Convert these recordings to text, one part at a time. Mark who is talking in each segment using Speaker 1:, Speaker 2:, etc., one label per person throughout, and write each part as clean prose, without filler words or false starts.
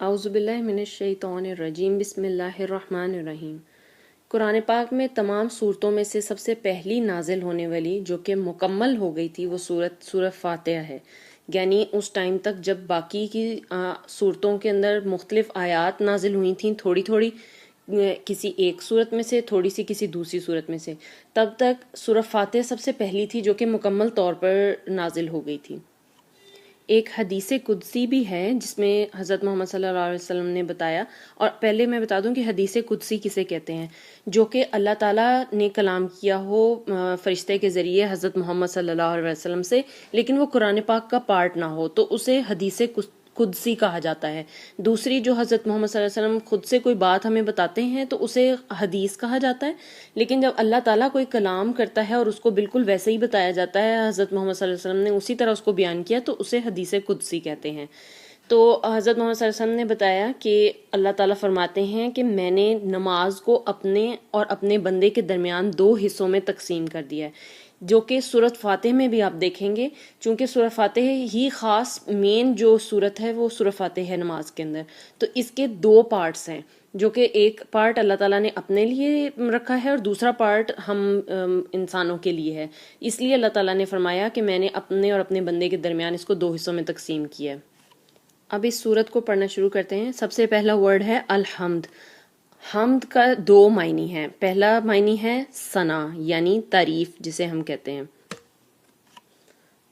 Speaker 1: اعوذ باللہ من الشیطان الرجیم بسم اللہ الرحمن الرحیم۔ قرآن پاک میں تمام صورتوں میں سے سب سے پہلی نازل ہونے والی جو کہ مکمل ہو گئی تھی وہ سورہ فاتحہ ہے، یعنی اس ٹائم تک جب باقی کی صورتوں کے اندر مختلف آیات نازل ہوئی تھیں، تھوڑی تھوڑی کسی ایک صورت میں سے، تھوڑی سی کسی دوسری صورت میں سے، تب تک سورہ فاتحہ سب سے پہلی تھی جو کہ مکمل طور پر نازل ہو گئی تھی۔ ایک حدیث قدسی بھی ہے جس میں حضرت محمد صلی اللہ علیہ وسلم نے بتایا، اور پہلے میں بتا دوں کہ حدیث قدسی کسے کہتے ہیں، جو کہ اللہ تعالیٰ نے کلام کیا ہو فرشتے کے ذریعے حضرت محمد صلی اللہ علیہ وسلم سے، لیکن وہ قرآن پاک کا پارٹ نہ ہو تو اسے حدیث قدسی کہا جاتا ہے۔ دوسری جو حضرت محمد صلی اللہ علیہ وسلم خود سے کوئی بات ہمیں بتاتے ہیں تو اسے حدیث کہا جاتا ہے، لیکن جب اللہ تعالیٰ کوئی کلام کرتا ہے اور اس کو بالکل ویسے ہی بتایا جاتا ہے، حضرت محمد صلی اللہ علیہ وسلم نے اسی طرح اس کو بیان کیا، تو اسے حدیث قدسی کہتے ہیں۔ تو حضرت محمد صلی اللہ علیہ وسلم نے بتایا کہ اللہ تعالیٰ فرماتے ہیں کہ میں نے نماز کو اپنے اور اپنے بندے کے درمیان 2 حصوں میں تقسیم کر دیا ہے، جو کہ سورۃ فاتح میں بھی آپ دیکھیں گے، چونکہ سورہ فاتح ہی خاص مین جو سورت ہے وہ سورہ فاتح ہے نماز کے اندر، تو اس کے 2 پارٹس ہیں، جو کہ ایک پارٹ اللہ تعالیٰ نے اپنے لیے رکھا ہے اور دوسرا پارٹ ہم انسانوں کے لیے ہے۔ اس لیے اللہ تعالیٰ نے فرمایا کہ میں نے اپنے اور اپنے بندے کے درمیان اس کو 2 حصوں میں تقسیم کیا ہے۔ اب اس سورت کو پڑھنا شروع کرتے ہیں۔ سب سے پہلا ورڈ ہے الحمد۔ حمد کا 2 معنی ہیں۔ پہلا معنی ہے ثنا، یعنی تعریف جسے ہم کہتے ہیں،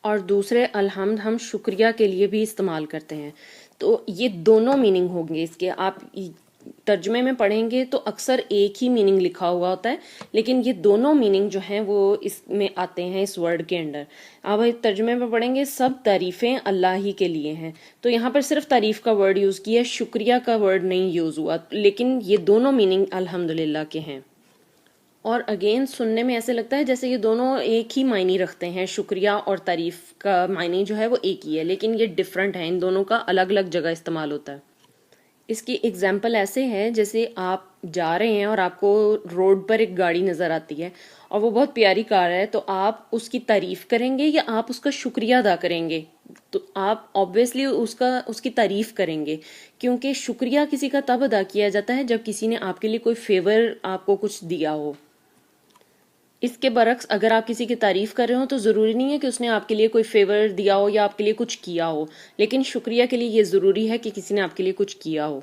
Speaker 1: اور دوسرے الحمد ہم شکریہ کے لیے بھی استعمال کرتے ہیں۔ تو یہ دونوں میننگ ہوں گے اس کے، آپ ترجمے میں پڑھیں گے تو اکثر ایک ہی میننگ لکھا ہوا ہوتا ہے، لیکن یہ دونوں میننگ جو ہیں وہ اس میں آتے ہیں اس ورڈ کے اندر۔ اب ترجمے میں پڑھیں گے، سب تعریفیں اللہ ہی کے لیے ہیں، تو یہاں پر صرف تعریف کا ورڈ یوز کیا، شکریہ کا ورڈ نہیں یوز ہوا، لیکن یہ دونوں میننگ الحمدللہ کے ہیں۔ اور اگین سننے میں ایسے لگتا ہے جیسے یہ دونوں ایک ہی معنی رکھتے ہیں، شکریہ اور تعریف کا معنی جو ہے وہ ایک ہی ہے، لیکن یہ ڈیفرنٹ ہے، ان دونوں کا الگ الگ جگہ استعمال ہوتا ہے۔ اس کی اگزامپل ایسے ہے جیسے آپ جا رہے ہیں اور آپ کو روڈ پر ایک گاڑی نظر آتی ہے اور وہ بہت پیاری کار ہے، تو آپ اس کی تعریف کریں گے یا آپ اس کا شکریہ ادا کریں گے؟ تو آپ آبویسلی اس کی تعریف کریں گے، کیونکہ شکریہ کسی کا تب ادا کیا جاتا ہے جب کسی نے آپ کے لیے کوئی فیور آپ کو کچھ دیا ہو۔ اس کے برعکس اگر آپ کسی کی تعریف کر رہے ہو تو ضروری نہیں ہے کہ اس نے آپ کے لیے کوئی فیور دیا ہو یا آپ کے لیے کچھ کیا ہو، لیکن شکریہ کے لیے یہ ضروری ہے کہ کسی نے آپ کے لیے کچھ کیا ہو۔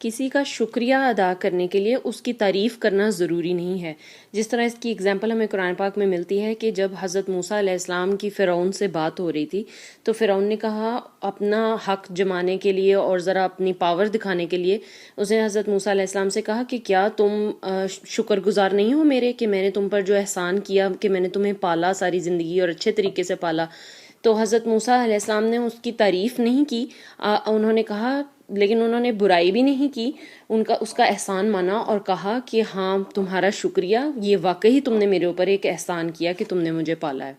Speaker 1: کسی کا شکریہ ادا کرنے کے لیے اس کی تعریف کرنا ضروری نہیں ہے۔ جس طرح اس کی اگزامپل ہمیں قرآن پاک میں ملتی ہے کہ جب حضرت موسیٰ علیہ السلام کی فرعون سے بات ہو رہی تھی تو فرعون نے کہا اپنا حق جمانے کے لیے اور ذرا اپنی پاور دکھانے کے لیے اس نے حضرت موسیٰ علیہ السلام سے کہا کہ کیا تم شکر گزار نہیں ہو میرے، کہ میں نے تم پر جو احسان کیا، کہ میں نے تمہیں پالا ساری زندگی اور اچھے طریقے سے پالا۔ تو حضرت موسیٰ علیہ السلام نے اس کی تعریف نہیں کی، انہوں نے کہا، لیکن انہوں نے برائی بھی نہیں کی، اس کا احسان مانا اور کہا کہ ہاں تمہارا شکریہ، یہ واقعی تم نے میرے اوپر ایک احسان کیا کہ تم نے مجھے پالا ہے۔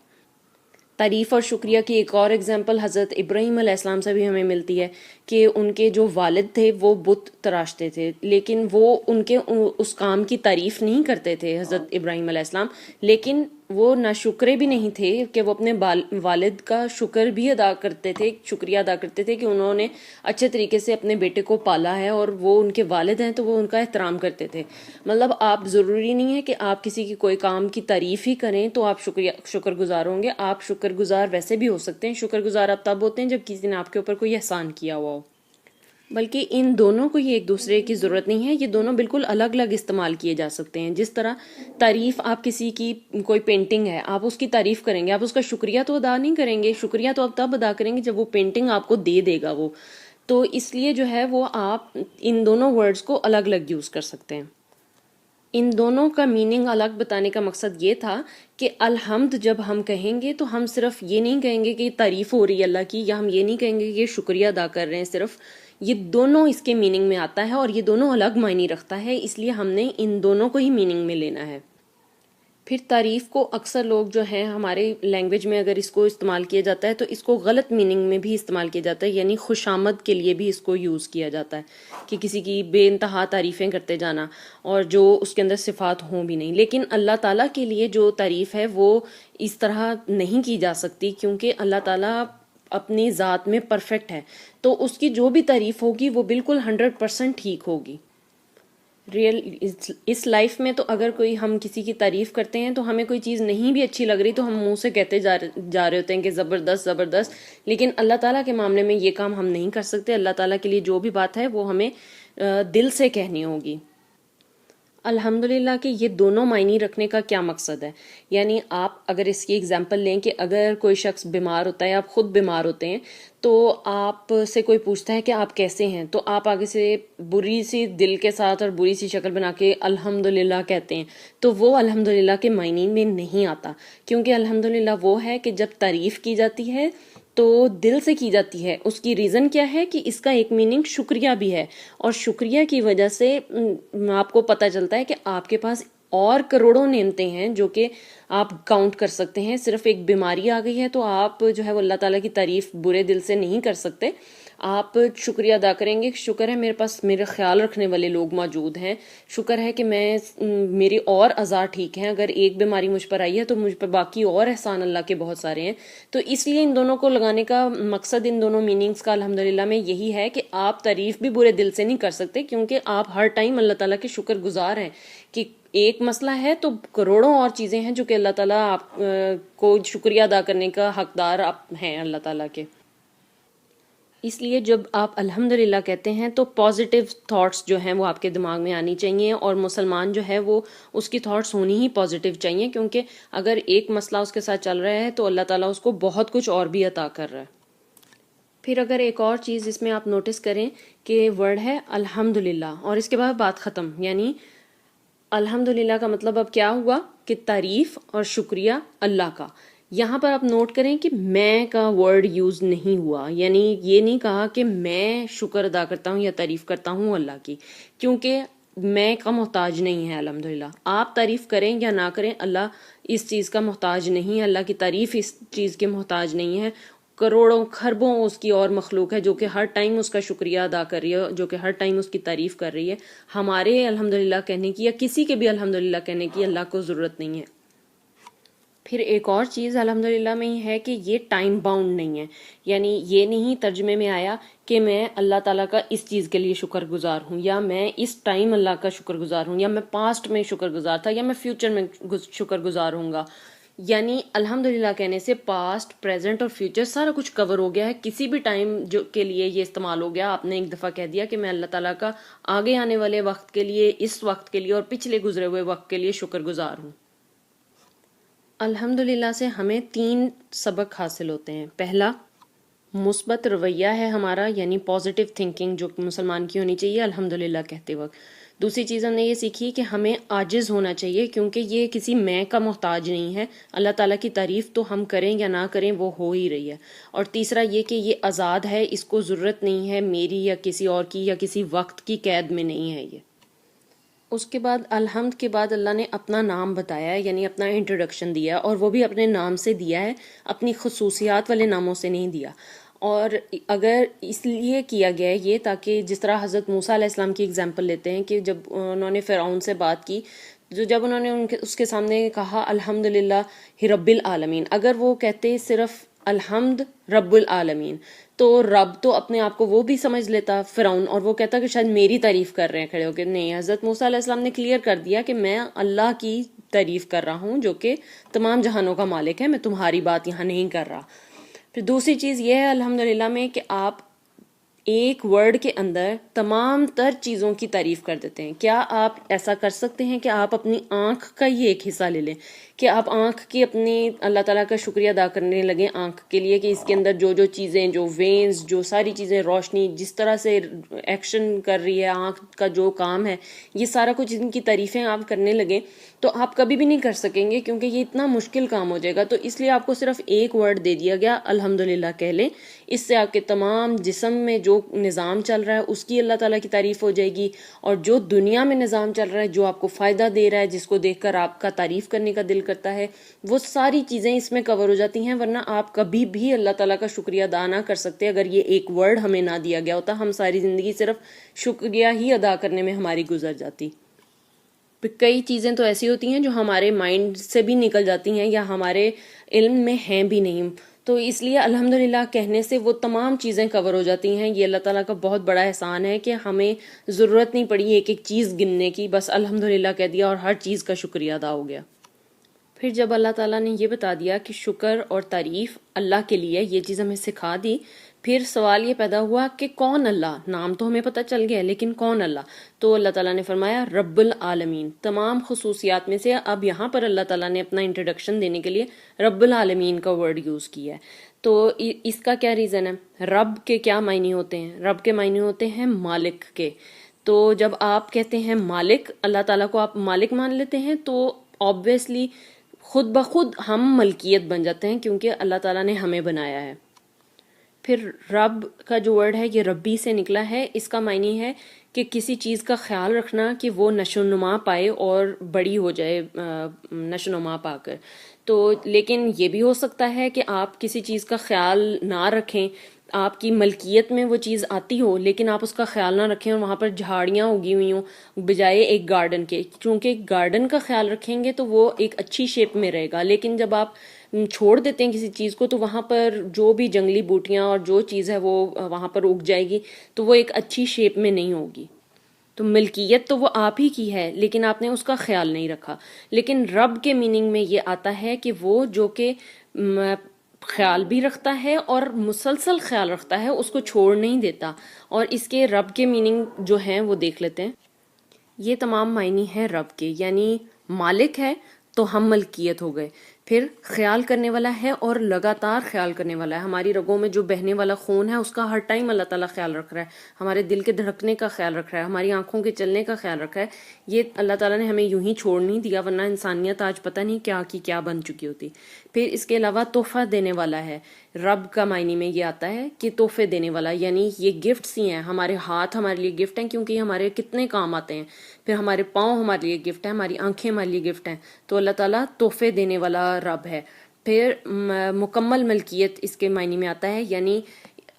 Speaker 1: تعریف اور شکریہ کی ایک اور اگزامپل حضرت ابراہیم علیہ السلام سے بھی ہمیں ملتی ہے کہ ان کے جو والد تھے وہ بت تراشتے تھے، لیکن وہ ان کے اس کام کی تعریف نہیں کرتے تھے حضرت ابراہیم علیہ السلام، لیکن وہ ناشکرے بھی نہیں تھے کہ وہ اپنے والد کا شکر بھی ادا کرتے تھے، شکریہ ادا کرتے تھے کہ انہوں نے اچھے طریقے سے اپنے بیٹے کو پالا ہے اور وہ ان کے والد ہیں تو وہ ان کا احترام کرتے تھے۔ مطلب آپ ضروری نہیں ہے کہ آپ کسی کی کوئی کام کی تعریف ہی کریں تو آپ شکر گزار ہوں گے، آپ شکر گزار ویسے بھی ہو سکتے ہیں۔ شکر گزار آپ تب ہوتے ہیں جب کسی نے آپ کے اوپر کوئی احسان کیا ہوا ہو، بلکہ ان دونوں کو یہ ایک دوسرے کی ضرورت نہیں ہے، یہ دونوں بالکل الگ الگ استعمال کیے جا سکتے ہیں۔ جس طرح تعریف، آپ کسی کی کوئی پینٹنگ ہے، آپ اس کی تعریف کریں گے، آپ اس کا شکریہ تو ادا نہیں کریں گے، شکریہ تو آپ تب ادا کریں گے جب وہ پینٹنگ آپ کو دے دے گا وہ، تو اس لیے جو ہے وہ آپ ان دونوں ورڈز کو الگ الگ یوز کر سکتے ہیں۔ ان دونوں کا میننگ الگ بتانے کا مقصد یہ تھا کہ الحمد جب ہم کہیں گے تو ہم صرف یہ نہیں کہیں گے کہ تعریف ہو رہی ہے اللہ کی، یا ہم یہ نہیں کہیں گے کہ یہ شکریہ ادا کر رہے ہیں صرف، یہ دونوں اس کے میننگ میں آتا ہے اور یہ دونوں الگ معنی رکھتا ہے، اس لیے ہم نے ان دونوں کو ہی میننگ میں لینا ہے۔ پھر تعریف کو اکثر لوگ جو ہیں ہمارے لینگویج میں اگر اس کو استعمال کیا جاتا ہے تو اس کو غلط میننگ میں بھی استعمال کیا جاتا ہے، یعنی خوشامد کے لیے بھی اس کو یوز کیا جاتا ہے کہ کسی کی بے انتہا تعریفیں کرتے جانا اور جو اس کے اندر صفات ہوں بھی نہیں۔ لیکن اللہ تعالیٰ کے لیے جو تعریف ہے وہ اس طرح نہیں کی جا سکتی، کیونکہ اللہ تعالیٰ اپنی ذات میں پرفیکٹ ہے، تو اس کی جو بھی تعریف ہوگی وہ بالکل 100% ٹھیک ہوگی۔ اس لائف میں تو اگر کوئی ہم کسی کی تعریف کرتے ہیں تو ہمیں کوئی چیز نہیں بھی اچھی لگ رہی تو ہم منہ سے کہتے جا رہے ہوتے ہیں کہ زبردست زبردست، لیکن اللہ تعالیٰ کے معاملے میں یہ کام ہم نہیں کر سکتے۔ اللہ تعالیٰ کے لیے جو بھی بات ہے وہ ہمیں دل سے کہنی ہوگی۔ الحمدللہ کہ یہ دونوں معنی رکھنے کا کیا مقصد ہے، یعنی آپ اگر اس کی اگزامپل لیں کہ اگر کوئی شخص بیمار ہوتا ہے، آپ خود بیمار ہوتے ہیں، تو آپ سے کوئی پوچھتا ہے کہ آپ کیسے ہیں، تو آپ آگے سے بری سی دل کے ساتھ اور بری سی شکل بنا کے الحمدللہ کہتے ہیں، تو وہ الحمدللہ کے معنی میں نہیں آتا، کیونکہ الحمدللہ وہ ہے کہ جب تعریف کی جاتی ہے تو دل سے کی جاتی ہے۔ اس کی ریزن کیا ہے کہ اس کا ایک میننگ شکریہ بھی ہے، اور شکریہ کی وجہ سے آپ کو پتہ چلتا ہے کہ آپ کے پاس اور کروڑوں نعمتیں ہیں جو کہ آپ کاؤنٹ کر سکتے ہیں۔ صرف ایک بیماری آ گئی ہے تو آپ جو ہے وہ اللہ تعالیٰ کی تعریف برے دل سے نہیں کر سکتے، آپ شکریہ ادا کریں گے، شکر ہے میرے پاس میرے خیال رکھنے والے لوگ موجود ہیں، شکر ہے کہ میری اور اعضاء ٹھیک ہیں، اگر ایک بیماری مجھ پر آئی ہے تو مجھ پر باقی اور احسان اللہ کے بہت سارے ہیں۔ تو اس لیے ان دونوں کو لگانے کا مقصد ان دونوں میننگز کا الحمدللہ میں یہی ہے کہ آپ تعریف بھی برے دل سے نہیں کر سکتے، کیونکہ آپ ہر ٹائم اللہ تعالیٰ کے شکر گزار ہیں کہ ایک مسئلہ ہے تو کروڑوں اور چیزیں ہیں جو کہ اللہ تعالیٰ آپ کو شکریہ ادا کرنے کا حقدار آپ ہیں اللہ تعالیٰ کے۔ اس لیے جب آپ الحمدللہ کہتے ہیں تو پازیٹیو تھاٹس جو ہیں وہ آپ کے دماغ میں آنی چاہیے، اور مسلمان جو ہے وہ اس کی تھاٹس ہونی ہی پازیٹیو چاہیے، کیونکہ اگر ایک مسئلہ اس کے ساتھ چل رہا ہے تو اللہ تعالیٰ اس کو بہت کچھ اور بھی عطا کر رہا ہے۔ پھر اگر ایک اور چیز اس میں آپ نوٹس کریں کہ ورڈ ہے الحمدللہ اور اس کے بعد بات ختم، یعنی الحمدللہ کا مطلب اب کیا ہوا کہ تعریف اور شکریہ اللہ کا۔ یہاں پر آپ نوٹ کریں کہ میں کا ورڈ یوز نہیں ہوا، یعنی یہ نہیں کہا کہ میں شکر ادا کرتا ہوں یا تعریف کرتا ہوں اللہ کی، کیونکہ میں کا محتاج نہیں ہے الحمدللہ۔ آپ تعریف کریں یا نہ کریں، اللہ اس چیز کا محتاج نہیں ہے، اللہ کی تعریف اس چیز کے محتاج نہیں ہے۔ کروڑوں خربوں اس کی اور مخلوق ہے جو کہ ہر ٹائم اس کا شکریہ ادا کر رہی ہے، جو کہ ہر ٹائم اس کی تعریف کر رہی ہے۔ ہمارے الحمدللہ کہنے کی یا کسی کے بھی الحمدللہ کہنے کی اللہ کو ضرورت نہیں ہے۔ پھر ایک اور چیز الحمدللہ میں یہ ہے کہ یہ ٹائم باؤنڈ نہیں ہے، یعنی یہ نہیں ترجمے میں آیا کہ میں اللہ تعالیٰ کا اس چیز کے لیے شکر گزار ہوں، یا میں اس ٹائم اللہ کا شکر گزار ہوں، یا میں پاسٹ میں شکر گزار تھا، یا میں فیوچر میں شکر گزار ہوں گا۔ یعنی الحمدللہ کہنے سے پاسٹ، پریزنٹ اور فیوچر سارا کچھ کور ہو گیا ہے، کسی بھی ٹائم جو کے لیے یہ استعمال ہو گیا۔ آپ نے ایک دفعہ کہہ دیا کہ میں اللہ تعالیٰ کا آگے آنے والے وقت کے لیے، اس وقت کے لیے اور پچھلے گزرے ہوئے وقت کے لیے شکر گزار ہوں۔ الحمدللہ سے ہمیں 3 سبق حاصل ہوتے ہیں۔ پہلا، مثبت رویہ ہے ہمارا، یعنی پازیٹیو تھنکنگ جو مسلمان کی ہونی چاہیے الحمدللہ کہتے وقت۔ دوسری چیز ہم نے یہ سیکھی کہ ہمیں عاجز ہونا چاہیے، کیونکہ یہ کسی میں کا محتاج نہیں ہے، اللہ تعالیٰ کی تعریف تو ہم کریں یا نہ کریں وہ ہو ہی رہی ہے۔ اور تیسرا یہ کہ یہ آزاد ہے، اس کو ضرورت نہیں ہے میری یا کسی اور کی یا کسی وقت کی قید میں نہیں ہے یہ۔ اس کے بعد الحمد کے بعد اللہ نے اپنا نام بتایا ہے، یعنی اپنا انٹروڈکشن دیا ہے، اور وہ بھی اپنے نام سے دیا ہے، اپنی خصوصیات والے ناموں سے نہیں دیا۔ اور اگر اس لیے کیا گیا ہے یہ تاکہ جس طرح حضرت موسیٰ علیہ السلام کی اگزامپل لیتے ہیں کہ جب انہوں نے فرعون سے بات کی، جب انہوں نے اس کے سامنے کہا الحمدللہ رب العالمین، اگر وہ کہتے صرف الحمد رب العالمین تو رب تو اپنے آپ کو وہ بھی سمجھ لیتا فرعون، اور وہ کہتا کہ شاید میری تعریف کر رہے ہیں کھڑے ہو کے۔ نہیں، حضرت موسیٰ علیہ السلام نے کلیئر کر دیا کہ میں اللہ کی تعریف کر رہا ہوں جو کہ تمام جہانوں کا مالک ہے، میں تمہاری بات یہاں نہیں کر رہا۔ پھر دوسری چیز یہ ہے الحمدللہ میں کہ آپ ایک ورڈ کے اندر تمام تر چیزوں کی تعریف کر دیتے ہیں۔ کیا آپ ایسا کر سکتے ہیں کہ آپ اپنی آنکھ کا ہی ایک حصہ لے لیں کہ آپ آنکھ کی اپنی اللہ تعالیٰ کا شکریہ ادا کرنے لگیں آنکھ کے لیے، کہ اس کے اندر جو جو چیزیں، جو وینز، جو ساری چیزیں، روشنی جس طرح سے ایکشن کر رہی ہے، آنکھ کا جو کام ہے، یہ سارا کچھ ان کی تعریفیں آپ کرنے لگیں تو آپ کبھی بھی نہیں کر سکیں گے، کیونکہ یہ اتنا مشکل کام ہو جائے گا۔ تو اس لیے آپ کو صرف ایک ورڈ دے دیا گیا الحمدللہ کہہ لیں، اس سے آپ کے تمام جسم میں جو نظام چل رہا ہے اس کی اللہ تعالیٰ کی تعریف ہو جائے گی، اور جو دنیا میں نظام چل رہا ہے، جو آپ کو فائدہ دے رہا ہے، جس کو دیکھ کر آپ کا تعریف کرنے کا دل کرتا ہے، وہ ساری چیزیں اس میں کور ہو جاتی ہیں۔ ورنہ آپ کبھی بھی اللہ تعالیٰ کا شکریہ ادا نہ کر سکتے اگر یہ ایک ورڈ ہمیں نہ دیا گیا ہوتا، ہم ساری زندگی صرف شکریہ ہی ادا کرنے میں ہماری گزر جاتی۔ کئی چیزیں تو ایسی ہوتی ہیں جو ہمارے مائنڈ سے بھی نکل جاتی ہیں یا ہمارے علم میں ہیں بھی نہیں، تو اس لیے الحمدللہ کہنے سے وہ تمام چیزیں کور ہو جاتی ہیں. یہ اللہ تعالیٰ کا بہت بڑا احسان ہے کہ ہمیں ضرورت نہیں پڑی ایک ایک چیز گننے کی، بس الحمدللہ کہہ دیا اور ہر چیز کا شکریہ ادا ہو گیا. پھر جب اللہ تعالیٰ نے یہ بتا دیا کہ شکر اور تعریف اللہ کے لیے، یہ چیز ہمیں سکھا دی، پھر سوال یہ پیدا ہوا کہ کون اللہ؟ نام تو ہمیں پتہ چل گیا لیکن کون اللہ؟ تو اللہ تعالیٰ نے فرمایا رب العالمین. تمام خصوصیات میں سے اب یہاں پر اللہ تعالیٰ نے اپنا انٹروڈکشن دینے کے لیے رب العالمین کا ورڈ یوز کیا ہے. تو اس کا کیا ریزن ہے؟ رب کے کیا معنی ہوتے ہیں؟ رب کے معنی ہوتے ہیں مالک کے. تو جب آپ کہتے ہیں مالک، اللہ تعالیٰ کو آپ مالک مان لیتے ہیں، تو آبویسلی خود بخود ہم ملکیت بن جاتے ہیں کیونکہ اللہ تعالیٰ نے ہمیں بنایا ہے. پھر رب کا جو ورڈ ہے یہ ربی سے نکلا ہے. اس کا معنی ہے کہ کسی چیز کا خیال رکھنا کہ وہ نشو و نما پائے اور بڑی ہو جائے نشو و نما پا کر. تو لیکن یہ بھی ہو سکتا ہے کہ آپ کسی چیز کا خیال نہ رکھیں، آپ کی ملکیت میں وہ چیز آتی ہو لیکن آپ اس کا خیال نہ رکھیں اور وہاں پر جھاڑیاں اگی ہوئی ہوں بجائے ایک گارڈن کے. چونکہ گارڈن کا خیال رکھیں گے تو وہ ایک اچھی شیپ میں رہے گا، لیکن جب آپ چھوڑ دیتے ہیں کسی چیز کو تو وہاں پر جو بھی جنگلی بوٹیاں اور جو چیز ہے وہ وہاں پر اگ جائے گی تو وہ ایک اچھی شیپ میں نہیں ہوگی. تو ملکیت تو وہ آپ ہی کی ہے لیکن آپ نے اس کا خیال نہیں رکھا. لیکن رب کے میننگ میں یہ آتا ہے کہ وہ جو کہ خیال بھی رکھتا ہے اور مسلسل خیال رکھتا ہے، اس کو چھوڑ نہیں دیتا. اور اس کے رب کے میننگ جو ہیں وہ دیکھ لیتے ہیں. یہ تمام معنی ہیں رب کے، یعنی مالک ہے تو ہم ملکیت ہو گئے. پھر خیال کرنے والا ہے اور لگاتار خیال کرنے والا ہے. ہماری رگوں میں جو بہنے والا خون ہے اس کا ہر ٹائم اللہ تعالیٰ خیال رکھ رہا ہے. ہمارے دل کے دھڑکنے کا خیال رکھ رہا ہے، ہماری آنکھوں کے چلنے کا خیال رکھ رہا ہے. یہ اللہ تعالیٰ نے ہمیں یوں ہی چھوڑ نہیں دیا، ورنہ انسانیت آج پتہ نہیں کیا کی کیا بن چکی ہوتی. پھر اس کے علاوہ تحفہ دینے والا ہے. رب کا معنی میں یہ آتا ہے کہ تحفے دینے والا، یعنی یہ گفٹس ہی ہیں. ہمارے ہاتھ ہمارے لیے گفٹ ہیں کیونکہ یہ ہمارے کتنے کام آتے ہیں. پھر ہمارے پاؤں ہمارے لیے گفٹ ہیں، ہماری آنکھیں ہمارے لیے گفٹ ہیں. تو اللہ تعالیٰ تحفے دینے والا رب ہے. پھر مکمل ملکیت اس کے معنی میں آتا ہے، یعنی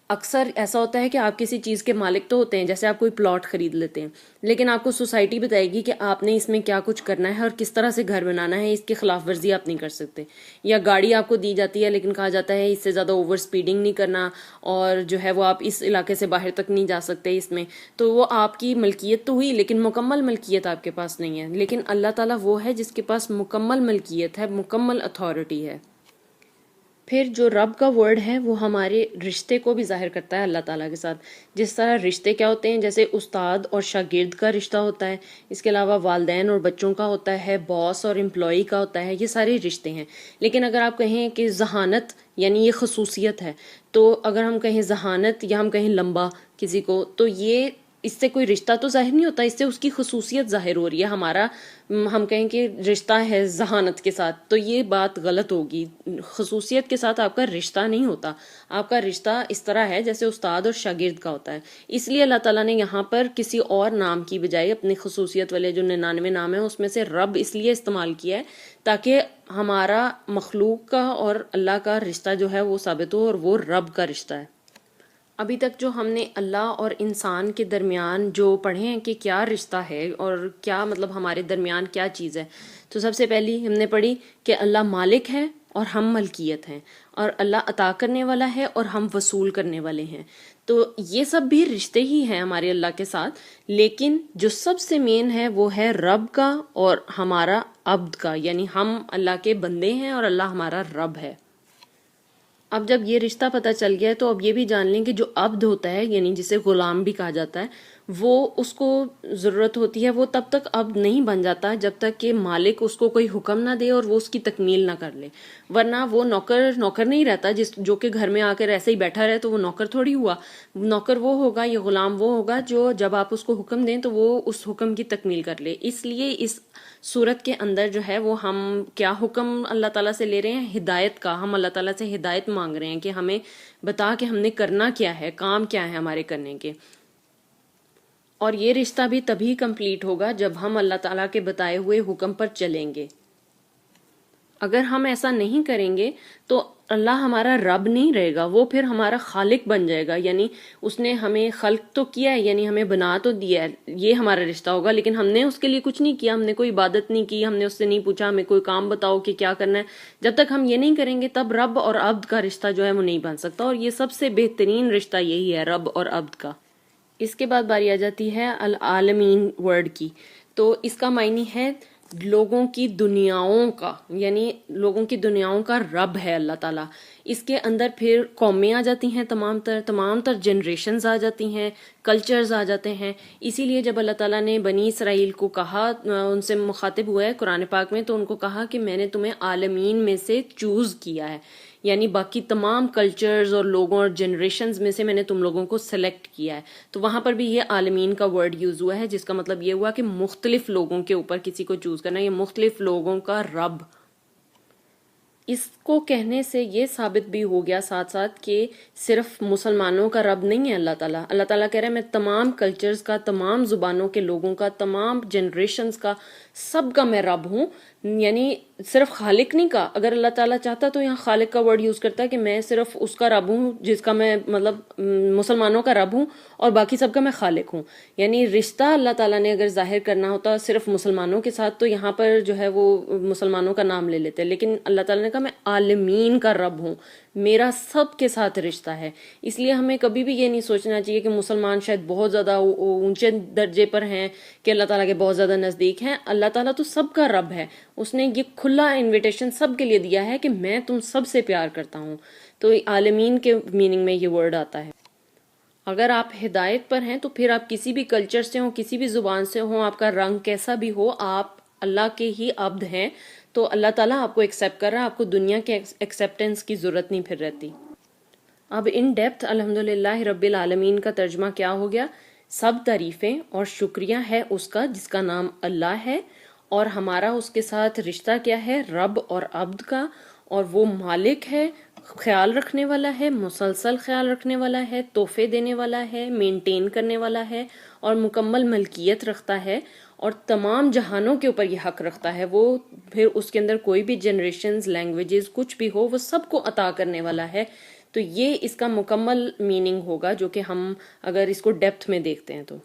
Speaker 1: اکثر ایسا ہوتا ہے کہ آپ کسی چیز کے مالک تو ہوتے ہیں، جیسے آپ کوئی پلاٹ خرید لیتے ہیں، لیکن آپ کو سوسائٹی بتائے گی کہ آپ نے اس میں کیا کچھ کرنا ہے اور کس طرح سے گھر بنانا ہے، اس کی خلاف ورزی آپ نہیں کر سکتے. یا گاڑی آپ کو دی جاتی ہے لیکن کہا جاتا ہے اس سے زیادہ اوور سپیڈنگ نہیں کرنا اور جو ہے وہ آپ اس علاقے سے باہر تک نہیں جا سکتے اس میں. تو وہ آپ کی ملکیت تو ہوئی لیکن مکمل ملکیت آپ کے پاس نہیں ہے. لیکن اللہ تعالیٰ وہ ہے جس کے پاس مکمل ملکیت ہے، مکمل اتھارٹی ہے. پھر جو رب کا ورڈ ہے وہ ہمارے رشتے کو بھی ظاہر کرتا ہے اللہ تعالیٰ کے ساتھ. جس طرح رشتے کیا ہوتے ہیں، جیسے استاد اور شاگرد کا رشتہ ہوتا ہے، اس کے علاوہ والدین اور بچوں کا ہوتا ہے، باس اور امپلائی کا ہوتا ہے، یہ سارے رشتے ہیں. لیکن اگر آپ کہیں کہ ذہانت یعنی یہ خصوصیت ہے، تو اگر ہم کہیں ذہانت یا ہم کہیں لمبا کسی کو، تو یہ اس سے کوئی رشتہ تو ظاہر نہیں ہوتا، اس سے اس کی خصوصیت ظاہر ہو رہی ہے. ہم کہیں کہ رشتہ ہے ذہانت کے ساتھ تو یہ بات غلط ہوگی. خصوصیت کے ساتھ آپ کا رشتہ نہیں ہوتا، آپ کا رشتہ اس طرح ہے جیسے استاد اور شاگرد کا ہوتا ہے. اس لیے اللہ تعالیٰ نے یہاں پر کسی اور نام کی بجائے اپنی خصوصیت والے جو 99 نام ہیں اس میں سے رب اس لیے استعمال کیا ہے تاکہ ہمارا مخلوق کا اور اللہ کا رشتہ جو ہے وہ ثابت ہو، اور وہ رب کا رشتہ ہے. ابھی تک جو ہم نے اللہ اور انسان کے درمیان جو پڑھے ہیں کہ کیا رشتہ ہے اور کیا مطلب ہمارے درمیان کیا چیز ہے، تو سب سے پہلی ہم نے پڑھی کہ اللہ مالک ہے اور ہم ملکیت ہیں، اور اللہ عطا کرنے والا ہے اور ہم وصول کرنے والے ہیں. تو یہ سب بھی رشتے ہی ہیں ہمارے اللہ کے ساتھ، لیکن جو سب سے مین ہے وہ ہے رب کا اور ہمارا عبد کا، یعنی ہم اللہ کے بندے ہیں اور اللہ ہمارا رب ہے. اب جب یہ رشتہ پتہ چل گیا ہے تو اب یہ بھی جان لیں کہ جو عبد ہوتا ہے، یعنی جسے غلام بھی کہا جاتا ہے، وہ اس کو ضرورت ہوتی ہے، وہ تب تک عبد نہیں بن جاتا جب تک کہ مالک اس کو کوئی حکم نہ دے اور وہ اس کی تکمیل نہ کر لے. ورنہ وہ نوکر نہیں رہتا جو کہ گھر میں آ کر ایسے ہی بیٹھا رہے، تو وہ نوکر تھوڑی ہوا. نوکر وہ ہوگا، یہ غلام وہ ہوگا جو جب آپ اس کو حکم دیں تو وہ اس حکم کی تکمیل کر لے. اس لیے اس صورت کے اندر جو ہے وہ ہم کیا حکم اللہ تعالیٰ سے لے رہے ہیں؟ ہدایت کا. ہم اللہ تعالیٰ سے ہدایت مانگ رہے ہیں کہ ہمیں بتا کہ ہم نے کرنا کیا ہے، کام کیا ہے ہمارے کرنے کے. اور یہ رشتہ بھی تبھی کمپلیٹ ہوگا جب ہم اللہ تعالیٰ کے بتائے ہوئے حکم پر چلیں گے. اگر ہم ایسا نہیں کریں گے تو اللہ ہمارا رب نہیں رہے گا، وہ پھر ہمارا خالق بن جائے گا. یعنی اس نے ہمیں خلق تو کیا ہے، یعنی ہمیں بنا تو دیا ہے، یہ ہمارا رشتہ ہوگا، لیکن ہم نے اس کے لیے کچھ نہیں کیا، ہم نے کوئی عبادت نہیں کی، ہم نے اس سے نہیں پوچھا ہمیں کوئی کام بتاؤ کہ کیا کرنا ہے. جب تک ہم یہ نہیں کریں گے تب رب اور عبد کا رشتہ جو ہے وہ نہیں بن سکتا، اور یہ سب سے بہترین رشتہ یہی ہے رب اور عبد کا. اس کے بعد باری آ جاتی ہے العالمین ورڈ کی. تو اس کا معنی ہے لوگوں کی دنیاؤں کا، یعنی لوگوں کی دنیاؤں کا رب ہے اللہ تعالیٰ. اس کے اندر پھر قومیں آ جاتی ہیں، تمام تر جنریشنز آ جاتی ہیں، کلچرز آ جاتے ہیں. اسی لیے جب اللہ تعالیٰ نے بنی اسرائیل کو کہا، ان سے مخاطب ہوا ہے قرآن پاک میں، تو ان کو کہا کہ میں نے تمہیں عالمین میں سے چوز کیا ہے، یعنی باقی تمام کلچرز اور لوگوں اور جنریشنز میں سے میں نے تم لوگوں کو سلیکٹ کیا ہے. تو وہاں پر بھی یہ عالمین کا ورڈ یوز ہوا ہے، جس کا مطلب یہ ہوا کہ مختلف لوگوں کے اوپر کسی کو چوز کرنا، یہ مختلف لوگوں کا رب. اس کو کہنے سے یہ ثابت بھی ہو گیا ساتھ ساتھ کہ صرف مسلمانوں کا رب نہیں ہے اللہ تعالیٰ. اللہ تعالیٰ کہہ رہے ہیں میں تمام کلچرز کا، تمام زبانوں کے لوگوں کا، تمام جنریشنز کا، سب کا میں رب ہوں. یعنی صرف خالق نہیں کا، اگر اللہ تعالیٰ چاہتا تو یہاں خالق کا ورڈ یوز کرتا ہے کہ میں صرف اس کا رب ہوں جس کا میں مطلب مسلمانوں کا رب ہوں اور باقی سب کا میں خالق ہوں. یعنی رشتہ اللہ تعالیٰ نے اگر ظاہر کرنا ہوتا صرف مسلمانوں کے ساتھ تو یہاں پر جو ہے وہ مسلمانوں کا نام لے لیتے، لیکن اللہ تعالیٰ نے کہا میں عالمین کا رب ہوں، میرا سب کے ساتھ رشتہ ہے. اس لیے ہمیں کبھی بھی یہ نہیں سوچنا چاہیے کہ مسلمان شاید بہت زیادہ اونچے درجے پر ہیں، کہ اللہ تعالیٰ کے بہت زیادہ نزدیک ہیں. اللہ تعالیٰ تو سب کا رب ہے، اس نے یہ کھلا انویٹیشن سب کے لیے دیا ہے کہ میں تم سب سے پیار کرتا ہوں. تو عالمین کے میننگ میں یہ ورڈ آتا ہے. اگر آپ ہدایت پر ہیں تو پھر آپ کسی بھی کلچر سے ہوں، کسی بھی زبان سے ہوں، آپ کا رنگ کیسا بھی ہو، آپ اللہ کے ہی عبد ہیں. تو اللہ تعالیٰ آپ کو ایکسیپٹ کر رہا ہے، آپ کو دنیا کے ایکسیپٹنس کی ضرورت نہیں پھر رہتی. اب ان ڈیپتھ الحمدللہ رب العالمین کا ترجمہ کیا ہو گیا؟ سب تعریفیں اور شکریہ ہے اس کا جس کا نام اللہ ہے، اور ہمارا اس کے ساتھ رشتہ کیا ہے؟ رب اور عبد کا. اور وہ مالک ہے، خیال رکھنے والا ہے، مسلسل خیال رکھنے والا ہے، تحفے دینے والا ہے، مینٹین کرنے والا ہے، اور مکمل ملکیت رکھتا ہے، اور تمام جہانوں کے اوپر یہ حق رکھتا ہے. وہ پھر اس کے اندر کوئی بھی جنریشنز، لینگویجز کچھ بھی ہو، وہ سب کو عطا کرنے والا ہے. تو یہ اس کا مکمل میننگ ہوگا جو کہ ہم اگر اس کو ڈیپتھ میں دیکھتے ہیں تو